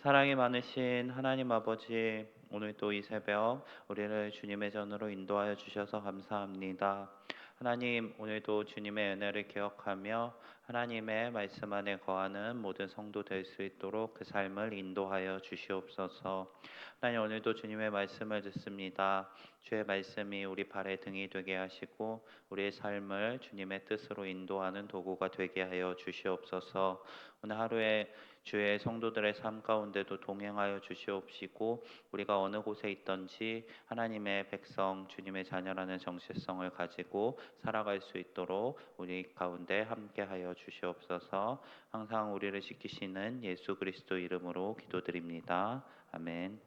사랑이 많으신 하나님 아버지, 오늘도 이 새벽 우리를 주님의 전으로 인도하여 주셔서 감사합니다. 하나님, 오늘도 주님의 은혜를 기억하며 하나님의 말씀 안에 거하는 모든 성도 될 수 있도록 그 삶을 인도하여 주시옵소서. 하나님, 오늘도 주님의 말씀을 듣습니다. 주의 말씀이 우리 발의 등이 되게 하시고 우리의 삶을 주님의 뜻으로 인도하는 도구가 되게 하여 주시옵소서. 오늘 하루에 주의 성도들의 삶 가운데도 동행하여 주시옵시고 우리가 어느 곳에 있든지 하나님의 백성 주님의 자녀라는 정체성을 가지고 살아갈 수 있도록 우리 가운데 함께하여 주시옵소서. 항상 우리를 지키시는 예수 그리스도 이름으로 기도드립니다. 아멘.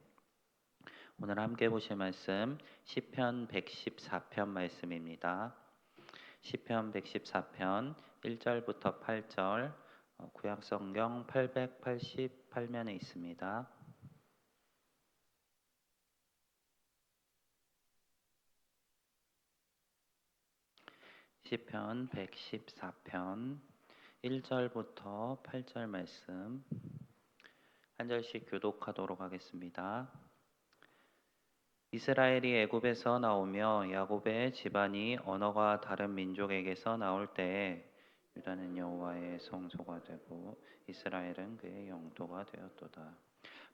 오늘 함께 보실 말씀 시편 114편 말씀입니다. 시편 114편 1절부터 8절, 구약성경 888면에 있습니다. 시편 114편 1절부터 8절 말씀 한 절씩 교독하도록 하겠습니다. 이스라엘이 애굽에서 나오며 야곱의 집안이 언어가 다른 민족에게서 나올 때에 유다는 여호와의 성소가 되고 이스라엘은 그의 영토가 되었도다.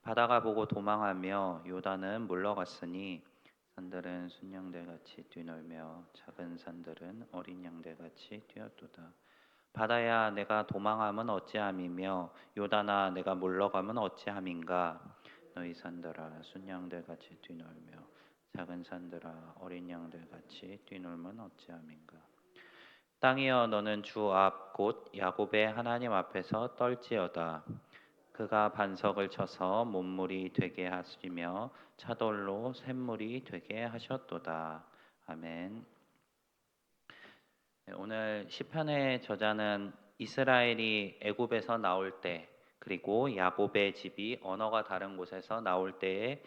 바다가 보고 도망하며 요단은 물러갔으니 산들은 순양들같이 뛰놀며 작은 산들은 어린 양들같이 뛰었도다. 바다야 내가 도망함은 어찌함이며 요단아 내가 물러가면 어찌함인가. 너희 산들아 순양들같이 뛰놀며 작은 산들아 어린 양들같이 뛰놀면 어찌함인가. 땅이여 너는 주 앞 곧 야곱의 하나님 앞에서 떨지어다. 그가 반석을 쳐서 못물이 되게 하시며 차돌로 샘물이 되게 하셨도다. 아멘. 오늘 시편의 저자는 이스라엘이 애굽에서 나올 때 그리고 야곱의 집이 언어가 다른 곳에서 나올 때에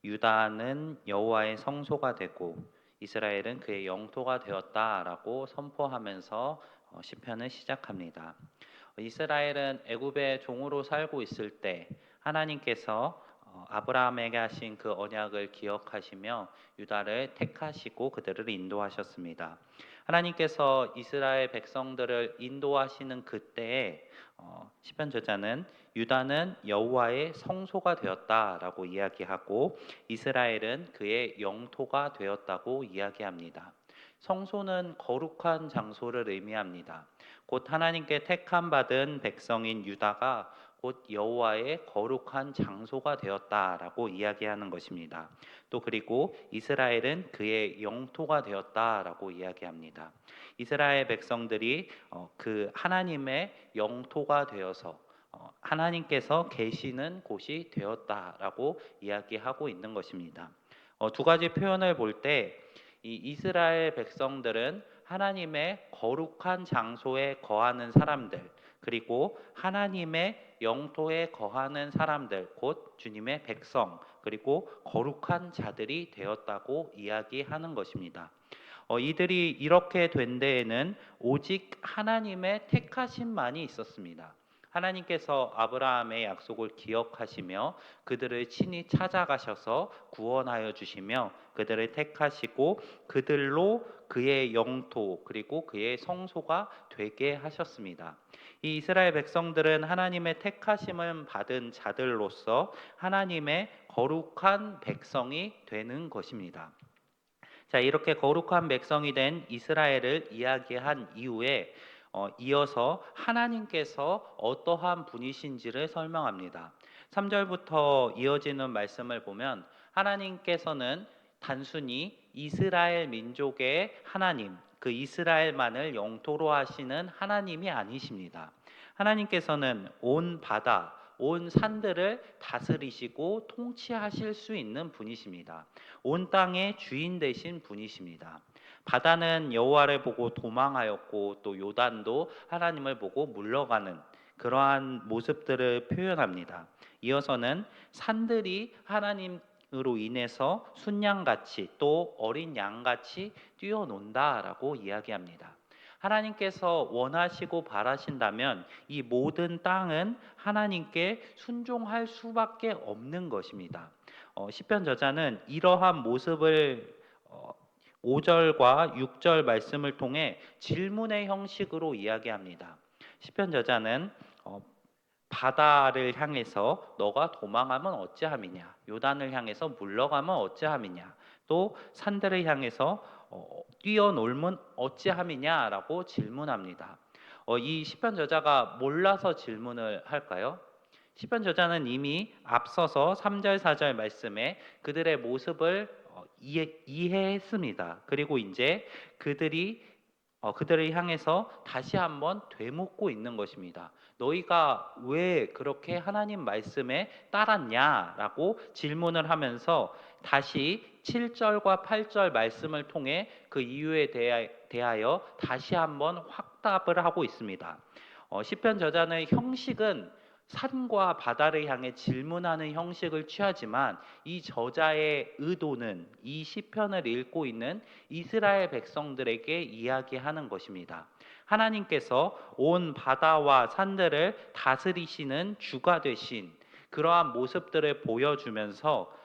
유다는 여호와의 성소가 되고 이스라엘은 그의 영토가 되었다라고 선포하면서 시편을 시작합니다. 이스라엘은 애굽의 종으로 살고 있을 때 하나님께서 아브라함에게 하신 그 언약을 기억하시며 유다를 택하시고 그들을 인도하셨습니다. 하나님께서 이스라엘 백성들을 인도하시는 그때에 시편 저자는 유다는 여호와의 성소가 되었다라고 이야기하고 이스라엘은 그의 영토가 되었다고 이야기합니다. 성소는 거룩한 장소를 의미합니다. 곧 하나님께 택함 받은 백성인 유다가 곧 여호와의 거룩한 장소가 되었다라고 이야기하는 것입니다. 또 그리고 이스라엘은 그의 영토가 되었다라고 이야기합니다. 이스라엘 백성들이 그 하나님의 영토가 되어서 하나님께서 계시는 곳이 되었다라고 이야기하고 있는 것입니다. 두 가지 표현을 볼 때 이 이스라엘 백성들은 하나님의 거룩한 장소에 거하는 사람들, 그리고 하나님의 영토에 거하는 사람들, 곧 주님의 백성, 그리고 거룩한 자들이 되었다고 이야기하는 것입니다. 이들이 이렇게 된 데에는 오직 하나님의 택하심만이 있었습니다. 하나님께서 아브라함의 약속을 기억하시며 그들을 친히 찾아가셔서 구원하여 주시며 그들을 택하시고 그들로 그의 영토 그리고 그의 성소가 되게 하셨습니다. 이 이스라엘 백성들은 하나님의 택하심을 받은 자들로서 하나님의 거룩한 백성이 되는 것입니다. 자, 이렇게 거룩한 백성이 된 이스라엘을 이야기한 이후에 이어서 하나님께서 어떠한 분이신지를 설명합니다. 3절부터 이어지는 말씀을 보면 하나님께서는 단순히 이스라엘 민족의 하나님, 그 이스라엘만을 영토로 하시는 하나님이 아니십니다. 하나님께서는 온 바다, 온 산들을 다스리시고 통치하실 수 있는 분이십니다. 온 땅의 주인 되신 분이십니다. 바다는 여호와를 보고 도망하였고 또 요단도 하나님을 보고 물러가는 그러한 모습들을 표현합니다. 이어서는 산들이 하나님으로 인해서 순양같이 또 어린 양같이 뛰어논다라고 이야기합니다. 하나님께서 원하시고 바라신다면 이 모든 땅은 하나님께 순종할 수밖에 없는 것입니다. 시편 저자는 이러한 모습을 5절과 6절 말씀을 통해 질문의 형식으로 이야기합니다. 시편 저자는 어, 바다를 향해서 너가 도망하면 어찌함이냐, 요단을 향해서 물러가면 어찌함이냐, 또 산들을 향해서 뛰어놀면 어찌함이냐라고 질문합니다. 이 시편 저자가 몰라서 질문을 할까요? 시편 저자는 이미 앞서서 3절, 4절 말씀에 그들의 모습을 이해했습니다. 그리고 이제 그들을 향해서 다시 한번 되묻고 있는 것입니다. 너희가 왜 그렇게 하나님 말씀에 따랐냐라고 질문을 하면서 다시 7절과 8절 말씀을 통해 그 이유에 대하여 다시 한번 확답을 하고 있습니다. 시편 저자는 형식은 산과 바다를 향해 질문하는 형식을 취하지만 이 저자의 의도는 이 시편을 읽고 있는 이스라엘 백성들에게 이야기하는 것입니다. 하나님께서 온 바다와 산들을 다스리시는 주가 되신 그러한 모습들을 보여주면서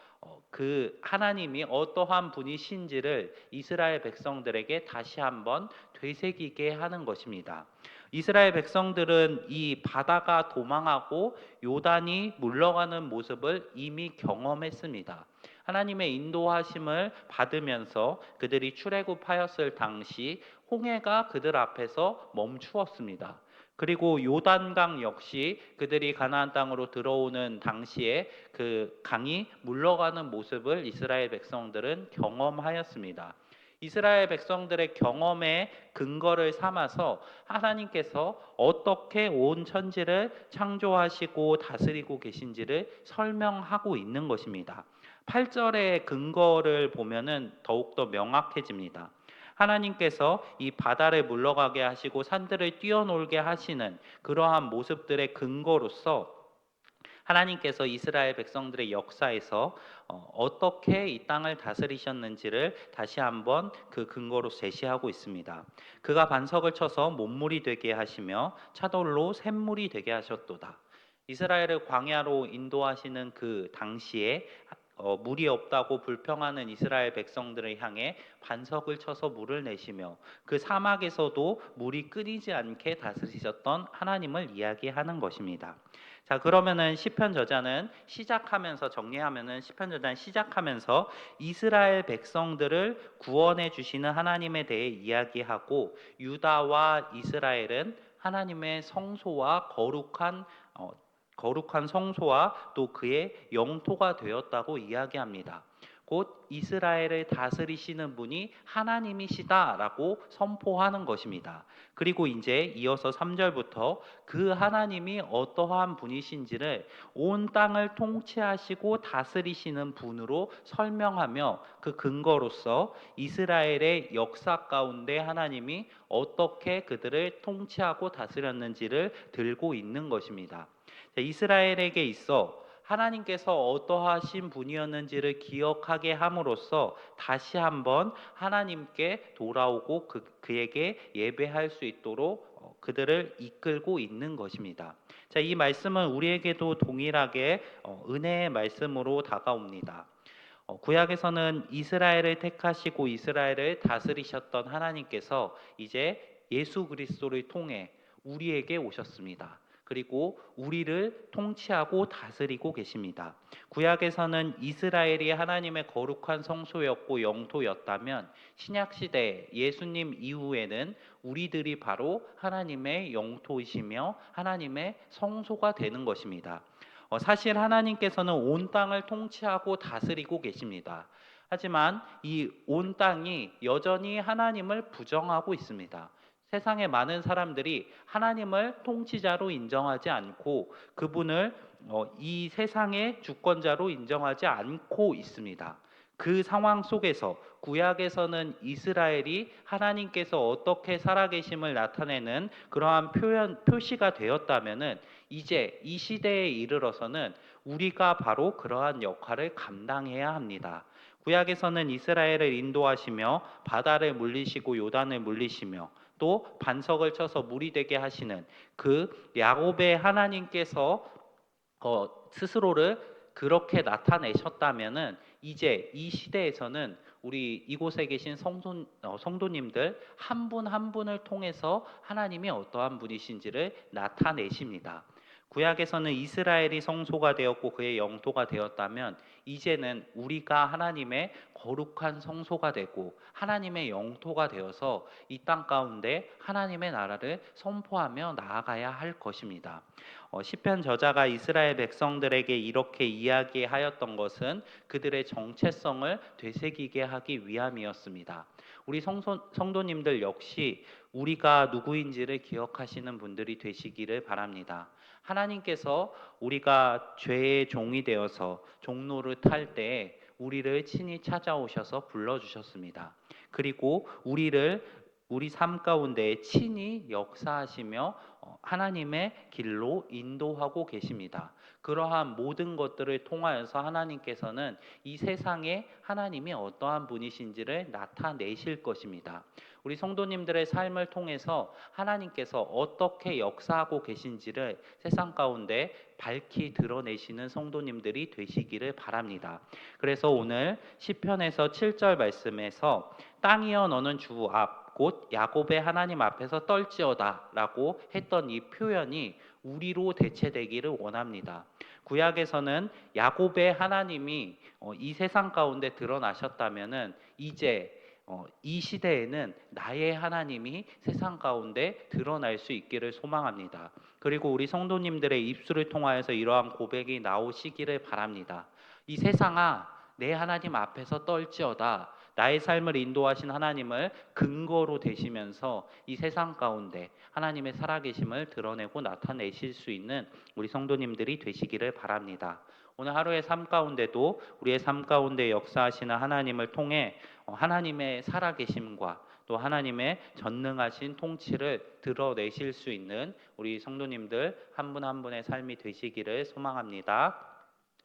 그 하나님이 어떠한 분이신지를 이스라엘 백성들에게 다시 한번 되새기게 하는 것입니다. 이스라엘 백성들은 이 바다가 도망하고 요단이 물러가는 모습을 이미 경험했습니다. 하나님의 인도하심을 받으면서 그들이 출애굽하였을 당시 홍해가 그들 앞에서 멈추었습니다. 그리고 요단강 역시 그들이 가나안 땅으로 들어오는 당시에 그 강이 물러가는 모습을 이스라엘 백성들은 경험하였습니다. 이스라엘 백성들의 경험에 근거를 삼아서 하나님께서 어떻게 온 천지를 창조하시고 다스리고 계신지를 설명하고 있는 것입니다. 8절의 근거를 보면은 더욱더 명확해집니다. 하나님께서 이 바다를 물러가게 하시고 산들을 뛰어놀게 하시는 그러한 모습들의 근거로서 하나님께서 이스라엘 백성들의 역사에서 어떻게 이 땅을 다스리셨는지를 다시 한번 그 근거로 제시하고 있습니다. 그가 반석을 쳐서 못물이 되게 하시며 차돌로 샘물이 되게 하셨도다. 이스라엘을 광야로 인도하시는 그 당시에 물이 없다고 불평하는 이스라엘 백성들을 향해 반석을 쳐서 물을 내시며 그 사막에서도 물이 끊이지 않게 다스리셨던 하나님을 이야기하는 것입니다. 자, 그러면은 시편 저자는 시작하면서 정리하면은 시편 저자는 시작하면서 이스라엘 백성들을 구원해 주시는 하나님에 대해 이야기하고 유다와 이스라엘은 하나님의 성소와 거룩한 성소와 또 그의 영토가 되었다고 이야기합니다. 곧 이스라엘을 다스리시는 분이 하나님이시다라고 선포하는 것입니다. 그리고 이제 이어서 3절부터 그 하나님이 어떠한 분이신지를 온 땅을 통치하시고 다스리시는 분으로 설명하며 그 근거로서 이스라엘의 역사 가운데 하나님이 어떻게 그들을 통치하고 다스렸는지를 들고 있는 것입니다. 이스라엘에게 있어 하나님께서 어떠하신 분이었는지를 기억하게 함으로써 다시 한번 하나님께 돌아오고 그에게 예배할 수 있도록 그들을 이끌고 있는 것입니다. 자, 이 말씀은 우리에게도 동일하게 은혜의 말씀으로 다가옵니다. 구약에서는 이스라엘을 택하시고 이스라엘을 다스리셨던 하나님께서 이제 예수 그리스도를 통해 우리에게 오셨습니다. 그리고 우리를 통치하고 다스리고 계십니다. 구약에서는 이스라엘이 하나님의 거룩한 성소였고 영토였다면 신약 시대 예수님 이후에는 우리들이 바로 하나님의 영토이시며 하나님의 성소가 되는 것입니다. 사실 하나님께서는 온 땅을 통치하고 다스리고 계십니다. 하지만 이 온 땅이 여전히 하나님을 부정하고 있습니다. 세상의 많은 사람들이 하나님을 통치자로 인정하지 않고 그분을 이 세상의 주권자로 인정하지 않고 있습니다. 그 상황 속에서 구약에서는 이스라엘이 하나님께서 어떻게 살아계심을 나타내는 그러한 표시가 되었다면은 이제 이 시대에 이르러서는 우리가 바로 그러한 역할을 감당해야 합니다. 구약에서는 이스라엘을 인도하시며 바다를 물리시고 요단을 물리시며 또 반석을 쳐서 물이 되게 하시는 그 야곱의 하나님께서 스스로를 그렇게 나타내셨다면은 이제 이 시대에서는 우리 이곳에 계신 성도님들 한 분 한 분을 통해서 하나님이 어떠한 분이신지를 나타내십니다. 구약에서는 이스라엘이 성소가 되었고 그의 영토가 되었다면 이제는 우리가 하나님의 거룩한 성소가 되고 하나님의 영토가 되어서 이 땅 가운데 하나님의 나라를 선포하며 나아가야 할 것입니다. 시편 저자가 이스라엘 백성들에게 이렇게 이야기하였던 것은 그들의 정체성을 되새기게 하기 위함이었습니다. 우리 성도님들 역시 우리가 누구인지를 기억하시는 분들이 되시기를 바랍니다. 하나님께서 우리가 죄의 종이 되어서 종로를 탈 때에 우리를 친히 찾아오셔서 불러주셨습니다. 그리고 우리 삶 가운데 친히 역사하시며 하나님의 길로 인도하고 계십니다. 그러한 모든 것들을 통하여서 하나님께서는 이 세상에 하나님이 어떠한 분이신지를 나타내실 것입니다. 우리 성도님들의 삶을 통해서 하나님께서 어떻게 역사하고 계신지를 세상 가운데 밝히 드러내시는 성도님들이 되시기를 바랍니다. 그래서 오늘 시편에서 7절 말씀에서 땅이여 너는 주 앞 곧 야곱의 하나님 앞에서 떨지어다 라고 했던 이 표현이 우리로 대체되기를 원합니다. 구약에서는 야곱의 하나님이 이 세상 가운데 드러나셨다면은 이제 이 시대에는 나의 하나님이 세상 가운데 드러날 수 있기를 소망합니다. 그리고 우리 성도님들의 입술을 통하여서 이러한 고백이 나오시기를 바랍니다. 이 세상아 내 하나님 앞에서 떨지어다. 나의 삶을 인도하신 하나님을 근거로 대시면서 이 세상 가운데 하나님의 살아계심을 드러내고 나타내실 수 있는 우리 성도님들이 되시기를 바랍니다. 오늘 하루의 삶 가운데도 우리의 삶 가운데 역사하시는 하나님을 통해 하나님의 살아계심과 또 하나님의 전능하신 통치를 드러내실 수 있는 우리 성도님들 한 분 한 분의 삶이 되시기를 소망합니다.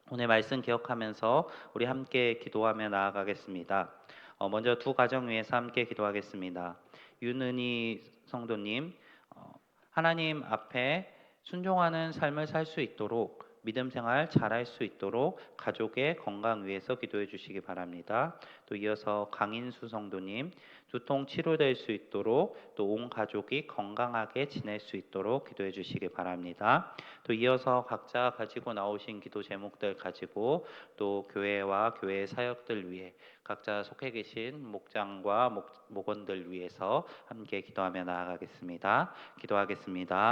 오늘 말씀 기억하면서 우리 함께 기도하며 나아가겠습니다. 먼저 두 가정 위해서 함께 기도하겠습니다. 윤은희 성도님, 하나님 앞에 순종하는 삶을 살 수 있도록 믿음 생활 잘할 수 있도록 가족의 건강 위해서 기도해 주시기 바랍니다. 또 이어서 강인수 성도님, 두통 치료될 수 있도록 또 온 가족이 건강하게 지낼 수 있도록 기도해 주시기 바랍니다. 또 이어서 각자 가지고 나오신 기도 제목들 가지고 또 교회와 교회 사역들 위해 각자 속해 계신 목장과 목원들 위해서 함께 기도하며 나아가겠습니다. 기도하겠습니다.